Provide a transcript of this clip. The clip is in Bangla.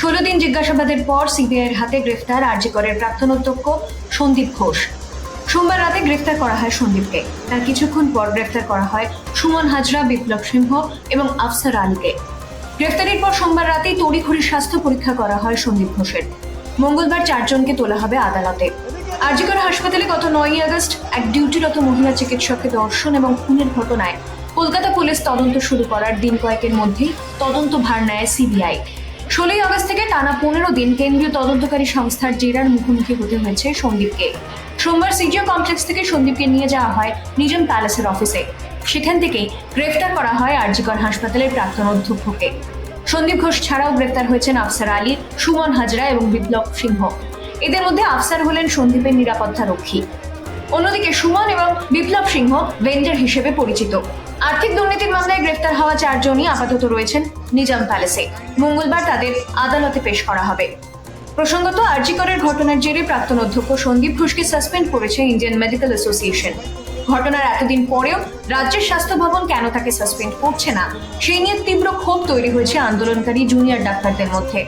16 দিন জিজ্ঞাসাবাদের পর সিবিআইয়ের হাতে গ্রেফতার আরজি করের প্রাক্তন অধ্যক্ষ সন্দীপ ঘোষ। সোমবার রাতে গ্রেফতার করা হয় সন্দীপকে। তার কিছুক্ষণ পর গ্রেফতার করা হয় সুমন হাজরা, বিপ্লব সিংহ এবং আফসার আলীকে। গ্রেফতারের পর সোমবার রাতেই তড়িঘড়ি স্বাস্থ্য পরীক্ষা করা হয় সন্দীপ ঘোষের। মঙ্গলবার 4 জনকে তোলা হবে আদালতে। আরজি কর হাসপাতালে গত 9ই আগস্ট এক ডিউটিরত মহিলা চিকিৎসককে ধর্ষণ এবং খুনের ঘটনায় কলকাতা পুলিশ তদন্ত শুরু করার দিন কয়েকের মধ্যেই তদন্ত ভার নেয় সিবিআই। 16ই আগস্ট থেকে টানা 15 দিন কেন্দ্রীয় তদন্তকারী সংস্থার জেরার মুখোমুখি হতে হয়েছে সন্দীপকে। সোমবার সিজিও কমপ্লেক্স থেকে সন্দীপকে নিয়ে যাওয়া হয় নিজাম প্যালেসের অফিসে। সেখান থেকেই গ্রেফতার করা হয় আরজি কর হাসপাতালের প্রাক্তন অধ্যক্ষকে। সন্দীপ ঘোষ ছাড়াও গ্রেফতার হয়েছেন আফসার আলী, সুমন হাজরা এবং বিপ্লব সিংহ। এদের মধ্যে আফসার হলেন সন্দীপের নিরাপত্তা রক্ষী। অন্যদিকে সুমন এবং বিপ্লব সিংহ ভেন্ডার হিসেবে পরিচিত। আর্থিক দুর্নীতির মামলায় গ্রেফতার হওয়া 4 জনই আপাতত রয়েছেন নিজাম প্যালেসে। মঙ্গলবার তাদের আদালতে পেশ করা হবে। প্রসঙ্গত, আরজি করের ঘটনার জেরে প্রাক্তন অধ্যক্ষ সন্দীপ ঘোষকে সাসপেন্ড করেছে ইন্ডিয়ান মেডিকেল অ্যাসোসিয়েশন। ঘটনার এতদিন পরেও রাজ্যের স্বাস্থ্য ভবন কেন তাকে সাসপেন্ড করছে না, সেই নিয়ে তীব্র ক্ষোভ তৈরি হয়েছে আন্দোলনকারী জুনিয়র ডাক্তারদের মধ্যে।